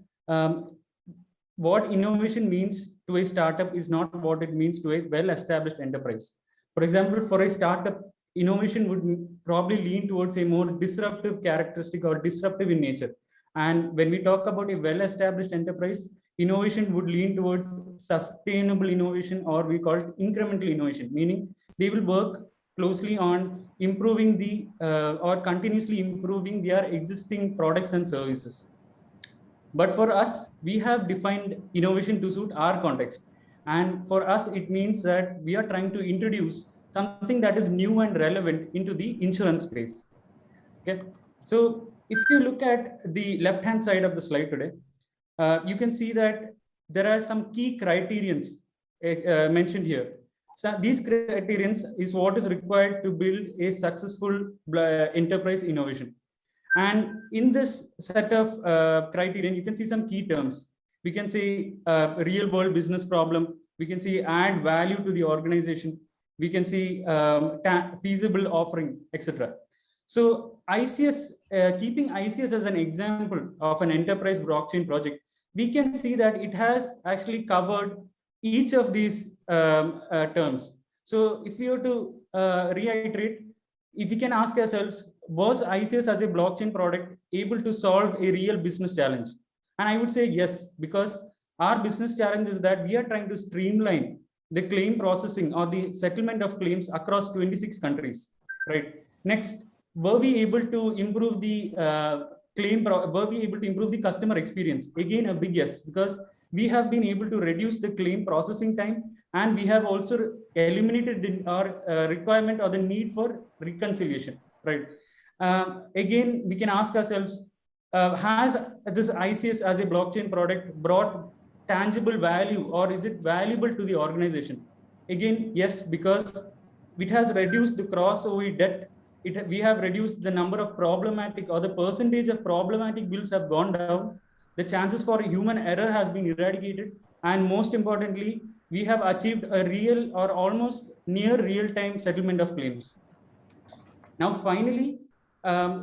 what innovation means to a startup is not what it means to a well-established enterprise. For example, for a startup, innovation would probably lean towards a more disruptive characteristic or disruptive in nature. And when we talk about a well-established enterprise, innovation would lean towards sustainable innovation, or we call it incremental innovation, meaning they will work closely on improving the or continuously improving their existing products and services. But for us, we have defined innovation to suit our context. And for us, it means that we are trying to introduce something that is new and relevant into the insurance space. Okay. So if you look at the left-hand side of the slide today, you can see that there are some key criterions mentioned here. So these criterions is what is required to build a successful enterprise innovation. And in this set of criterion, you can see some key terms. We can say real world business problem. We can see add value to the organization. We can see feasible offering, etc. So ICS, keeping ICS as an example of an enterprise blockchain project, we can see that it has actually covered each of these terms. So if we were to reiterate, if we can ask ourselves, was ICS as a blockchain product able to solve a real business challenge? And I would say yes, because our business challenge is that we are trying to streamline the claim processing or the settlement of claims across 26 countries, right? Next, were we able to improve the were we able to improve the customer experience? Again, a big yes, because we have been able to reduce the claim processing time, and we have also eliminated our requirement or the need for reconciliation, right? Again, we can ask ourselves, has this ICS as a blockchain product brought tangible value, or is it valuable to the organization? Again, yes, because it has reduced the cross-OE debt. We have reduced the number of problematic, or the percentage of problematic bills have gone down. The chances for human error has been eradicated. And most importantly, we have achieved a real or almost near real-time settlement of claims. Now, finally,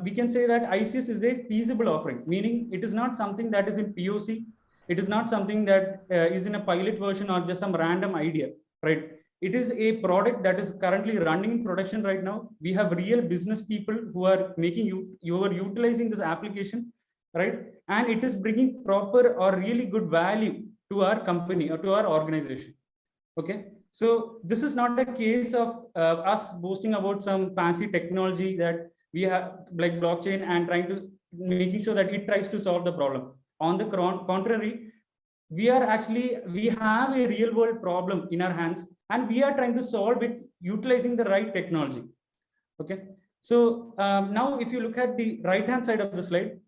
we can say that ICS is a feasible offering, meaning it is not something that is in POC. It is not something that is in a pilot version or just some random idea, right? It is a product that is currently running in production right now. We have real business people who are making you are utilizing this application, right? And it is bringing proper or really good value to our company or to our organization. Okay. So this is not a case of us boasting about some fancy technology that we have like blockchain and trying to making sure that it tries to solve the problem. On the contrary, we have a real world problem in our hands, and we are trying to solve it utilizing the right technology. Okay. So now if you look at the right hand side of the slide,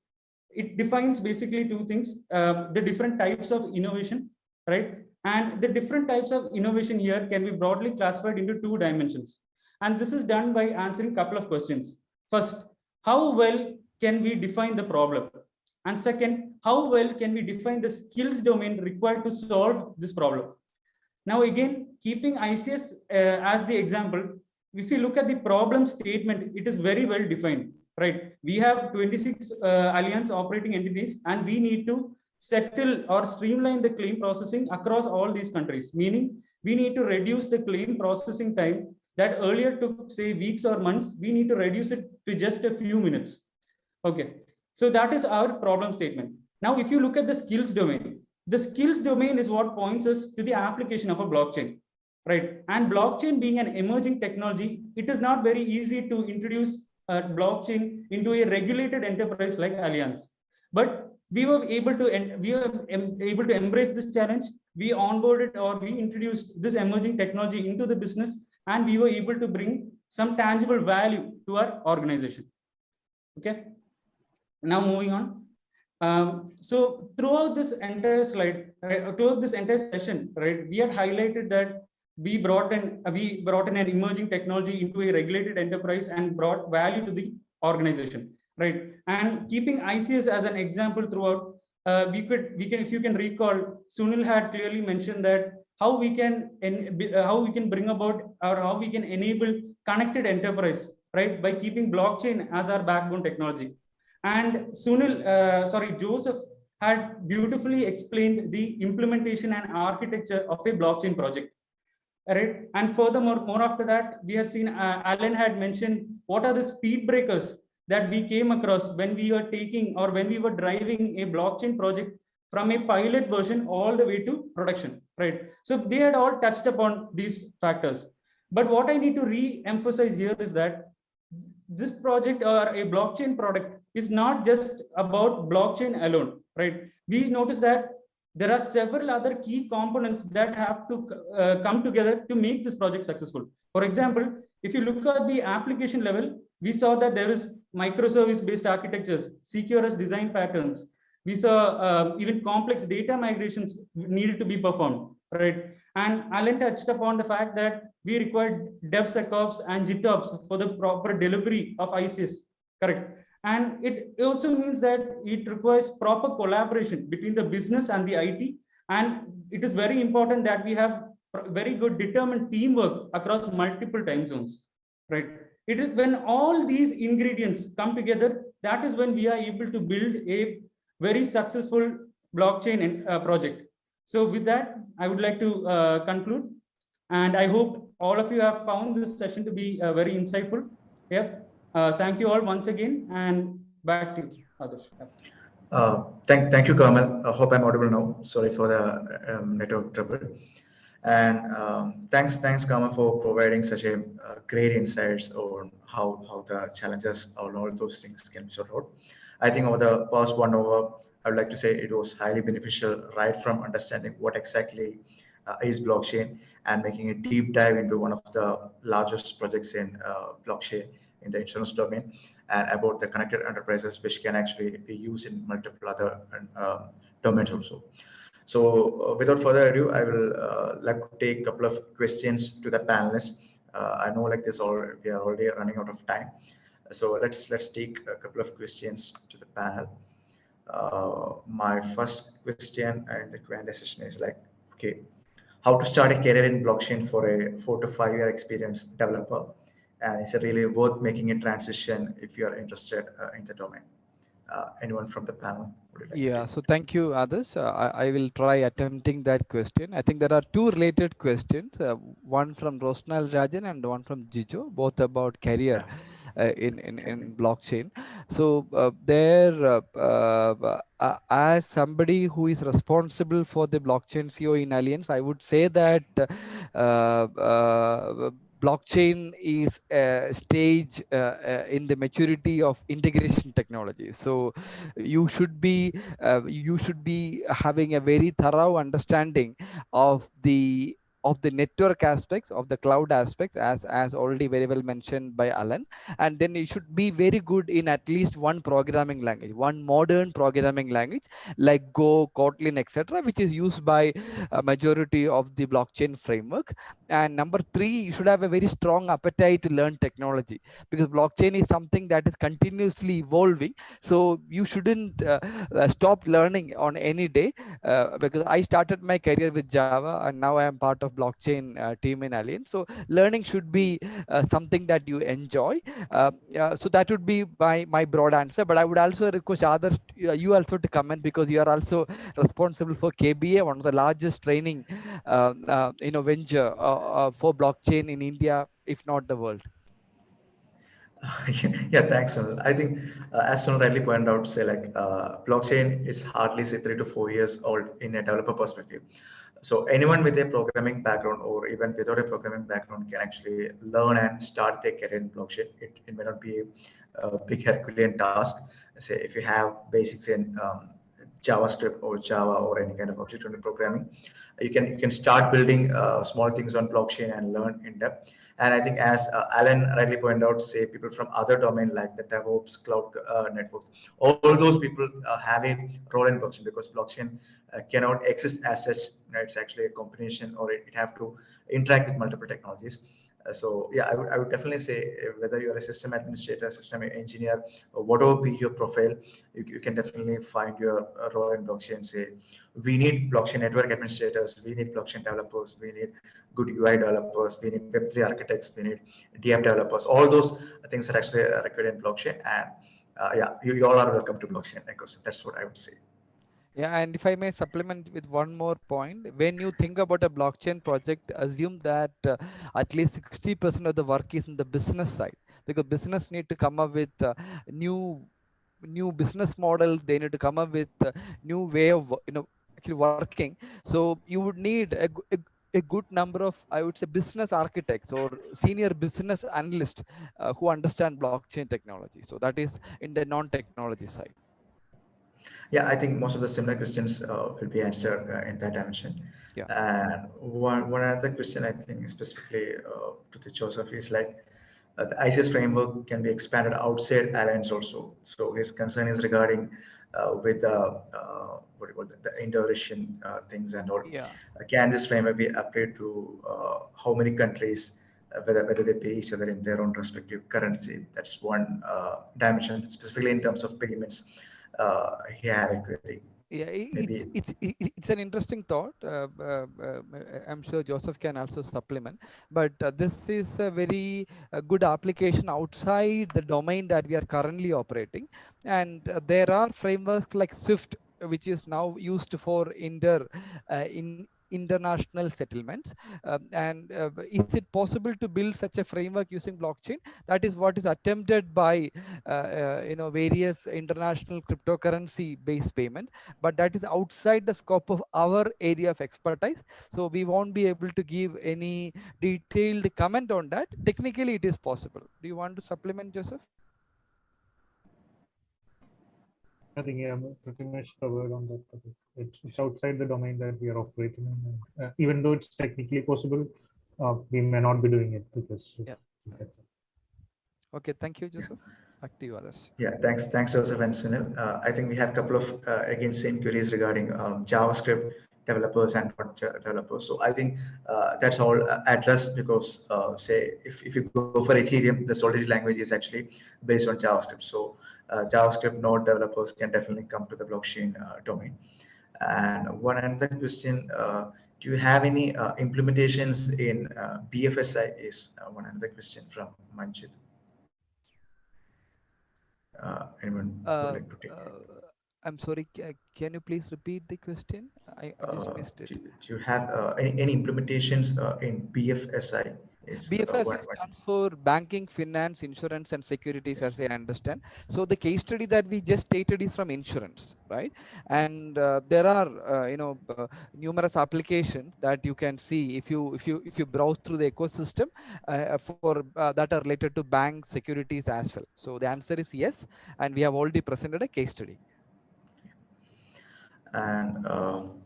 it defines basically two things, the different types of innovation, right? And the different types of innovation here can be broadly classified into two dimensions. And this is done by answering a couple of questions. First, how well can we define the problem? And second, how well can we define the skills domain required to solve this problem? Now, again, keeping ICS as the example, if you look at the problem statement, it is very well defined, right? We have 26 Allianz operating entities, and we need to settle or streamline the claim processing across all these countries, meaning we need to reduce the claim processing time that earlier took, say, weeks or months. We need to reduce it to just a few minutes. Okay, so that is our problem statement. Now, if you look at the skills domain is what points us to the application of a blockchain, right? And blockchain being an emerging technology, it is not very easy to introduce a blockchain into a regulated enterprise like Allianz. But we were able to embrace this challenge. We onboarded or we introduced this emerging technology into the business, and we were able to bring some tangible value to our organization. Okay. Now moving on. So throughout this entire slide, throughout this entire session, right, we have highlighted that we brought in an emerging technology into a regulated enterprise and brought value to the organization, right? And keeping ICS as an example throughout, we can, if you can recall, Sunil had clearly mentioned that how we can bring about, or how we can enable connected enterprise, right, by keeping blockchain as our backbone technology. And Joseph had beautifully explained the implementation and architecture of a blockchain project, right? And furthermore, more after that, we had seen Alan had mentioned what are the speed breakers that we came across when we were taking, or when we were driving a blockchain project from a pilot version all the way to production, right? So they had all touched upon these factors. But what I need to re-emphasize here is that this project, or a blockchain product, is not just about blockchain alone, right? We notice that there are several other key components that have to come together to make this project successful. For example, if you look at the application level, we saw that there is microservice-based architectures, CQRS design patterns. We saw even complex data migrations needed to be performed, right? And Alan touched upon the fact that we required DevSecOps and GitOps for the proper delivery of ICS, correct? And it also means that it requires proper collaboration between the business and the IT. And it is very important that we have very good determined teamwork across multiple time zones, right? It is when all these ingredients come together, that is when we are able to build a very successful blockchain project. So with that, I would like to conclude. And I hope all of you have found this session to be very insightful. Yeah. Thank you all once again, and back to you, Adarsh. Thank you, Carmal. I hope I'm audible now. Sorry for the network trouble. And thanks, Carmal, for providing such a great insights on how the challenges or all those things can be sorted out. I think over the past 1 hour, I would like to say it was highly beneficial, right from understanding what exactly is blockchain and making a deep dive into one of the largest projects in blockchain in the insurance domain, and about the connected enterprises which can actually be used in multiple other domains also. So without further ado, I will like to take a couple of questions to the panelists. I know like this, or we are already running out of time. So let's take a couple of questions to the panel. My first question in the Q&A session is like, okay, how to start a career in blockchain for a 4 to 5 year experienced developer? And is it really worth making a transition if you are interested in the domain? Anyone from the panel? Yeah, so thank you, Adarsh. I will try attempting that question. I think there are two related questions, one from Rosnal Rajan and one from Jijo, both about career in blockchain. So as somebody who is responsible for the blockchain CO in Allianz, I would say that blockchain is a stage in the maturity of integration technology. So you should be having a very thorough understanding of the network aspects, of the cloud aspects, as already very well mentioned by Alan. And then you should be very good in at least one programming language, one modern programming language like Go, Kotlin, etc., which is used by a majority of the blockchain framework. And number three, you should have a very strong appetite to learn technology, because blockchain is something that is continuously evolving. So you shouldn't stop learning on any day, because I started my career with Java and now I am part of blockchain team in Allianz. So learning should be something that you enjoy. So that would be my broad answer. But I would also request others, you also to comment, because you are also responsible for KBA, one of the largest training venture for blockchain in India, if not the world. Yeah, thanks, Sunil. I think as Sunil rightly pointed out, say like blockchain is hardly say 3 to 4 years old in a developer perspective. So anyone with a programming background or even without a programming background can actually learn and start their career in blockchain. It may not be a big Herculean task. Say if you have basics in JavaScript or Java or any kind of object-oriented programming, you can start building small things on blockchain and learn in depth. And I think as Alan rightly pointed out, say people from other domain like the DevOps, cloud networks, all those people have a role in blockchain, because blockchain cannot exist as such. It's actually a combination, or it have to interact with multiple technologies. So yeah, I would definitely say whether you're a system administrator, system engineer, or whatever be your profile, you can definitely find your role in blockchain. Say, we need blockchain network administrators, we need blockchain developers, we need good UI developers, we need Web3 architects, we need DApp developers. All those things are actually required in blockchain. And yeah, you all are welcome to blockchain ecosystem. That's what I would say. Yeah, and if I may supplement with one more point, when you think about a blockchain project, assume that at least 60% of the work is in the business side, because business need to come up with new business model. They need to come up with new way of actually working. So you would need a good number of, I would say, business architects or senior business analysts who understand blockchain technology. So that is in the non-technology side. Yeah, I think most of the similar questions will be answered in that dimension. Yeah. And one other question I think specifically to the Joseph is like the ICS framework can be expanded outside Allianz also. So his concern is regarding with what do you call the Indo-Russian things and all. Yeah. Can this framework be applied to how many countries? Whether they pay each other in their own respective currency. That's one dimension, specifically in terms of payments. He have a query. Yeah, Maybe. it's an interesting thought. I'm sure Joseph can also supplement, but this is a very good application outside the domain that we are currently operating. And there are frameworks like Swift, which is now used for international settlements. And is it possible to build such a framework using blockchain? That is what is attempted by various international cryptocurrency based payment, but that is outside the scope of our area of expertise. So we won't be able to give any detailed comment on that. Technically it is possible. Do you want to supplement, Joseph? I think I'm pretty much covered on that topic. It's outside the domain that we are operating in. Even though it's technically possible, we may not be doing it because. Yeah. Okay, thank you, Joseph. Back to you, Adarsh. Yeah, thanks, Joseph and Sunil. I think we have a couple of again same queries regarding JavaScript developers and not developers. So I think that's all addressed because say if you go for Ethereum, the Solidity language is actually based on JavaScript. So JavaScript node developers can definitely come to the blockchain domain. And one another question, do you have any implementations in BFSI is one another question from Manjit. Anyone would like to take it? I'm sorry, can you please repeat the question? I just missed it. Do you have any implementations in BFSI? BFSI stands for banking, finance, insurance, and securities, Yes. as I understand. So the case study that we just stated is from insurance, right? And there are numerous applications that you can see if you browse through the ecosystem for that are related to bank securities as well. So the answer is yes, and we have already presented a case study. And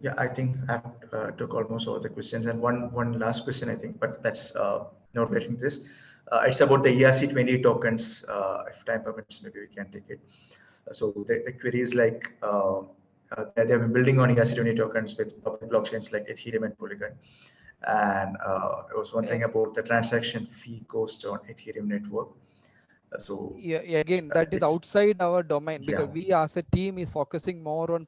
yeah, I think I've took almost all the questions. And one last question, I think, but that's not getting this. It's about the ERC20 tokens. If time permits, maybe we can take it. So the query is like they have been building on ERC20 tokens with public blockchains like Ethereum and Polygon. And I was wondering about the transaction fee cost on Ethereum network. So yeah, again, that is outside our domain because we as a team is focusing more on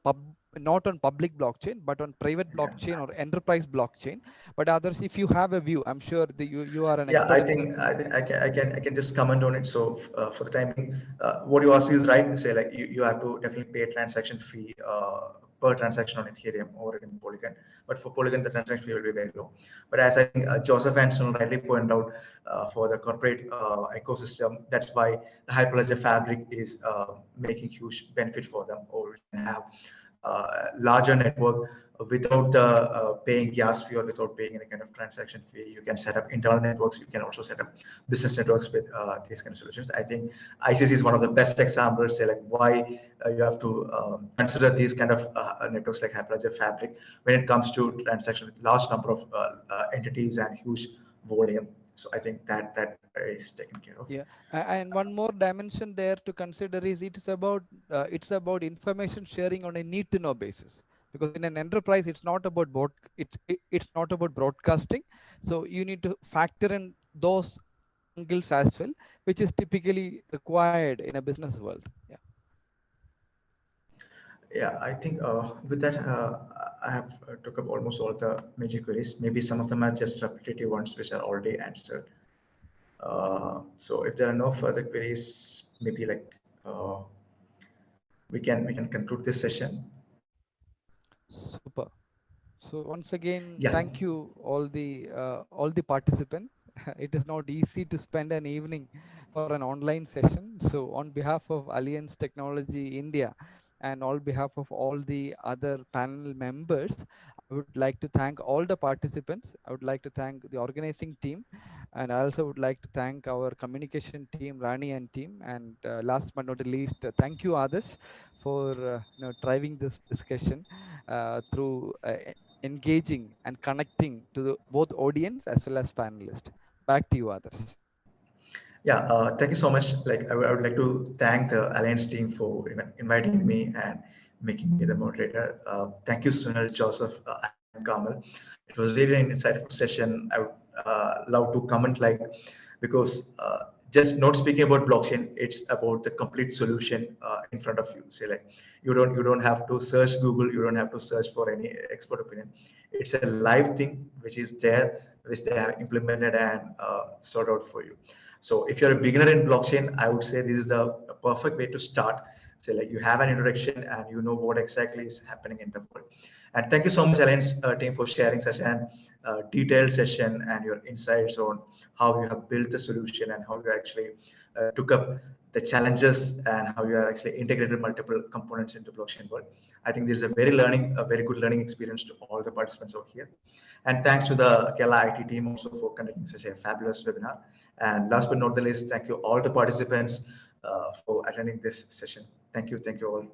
not on public blockchain, but on private blockchain or enterprise blockchain. But others, if you have a view, I'm sure that you are an expert. I think I can just comment on it. So for the time being, what you ask is right. Say like you have to definitely pay a transaction fee per transaction on Ethereum or in Polygon. But for Polygon, the transaction fee will be very low. But as I think Joseph and Sunil rightly pointed out, for the corporate ecosystem, that's why the Hyperledger Fabric is making huge benefit for them, or can have larger network without paying gas fee or without paying any kind of transaction fee. You can set up internal networks. You can also set up business networks with these kind of solutions. I think ICS is one of the best examples, say like why you have to consider these kind of networks like Hyperledger Fabric when it comes to transactions with large number of entities and huge volume. So I think that is taken care of. Yeah, and one more dimension there to consider is it's about information sharing on a need to know basis. Because in an enterprise, it's not about broadcasting. So you need to factor in those angles as well, which is typically required in a business world. Yeah. Yeah, I think with that, I have took up almost all the major queries. Maybe some of them are just repetitive ones, which are already answered. So if there are no further queries, maybe like we can conclude this session. Super. So once again, Yeah. thank you all the participants. It is not easy to spend an evening for an online session. So on behalf of Allianz Technology India and on behalf of all the other panel members, I would like to thank all the participants. I would like to thank the organizing team, and I also would like to thank our communication team, Rani and team. And last but not the least, thank you, Adarsh, for driving this discussion through engaging and connecting to the, both audience as well as panelists. Back to you, others. Yeah, thank you so much. Like I would like to thank the Alliance team for inviting me and making me the moderator. Thank you, Sunil, Joseph, and Kamal. It was really an insightful session. I would love to comment because just not speaking about blockchain, it's about the complete solution in front of you. Say like you don't have to search Google, you don't have to search for any expert opinion. It's a live thing which is there, which they have implemented and sort out for you. So if you're a beginner in blockchain, I would say this is the perfect way to start. So like you have an introduction and you know what exactly is happening in the world. And thank you so much, Alliance team, for sharing such an detailed session and your insights on how you have built the solution and how you actually took up the challenges and how you have actually integrated multiple components into blockchain world. I think this is a very good learning experience to all the participants out here. And thanks to the Kela IT team also for conducting such a fabulous webinar. And last but not the least, thank you all the participants for attending this session. Thank you all.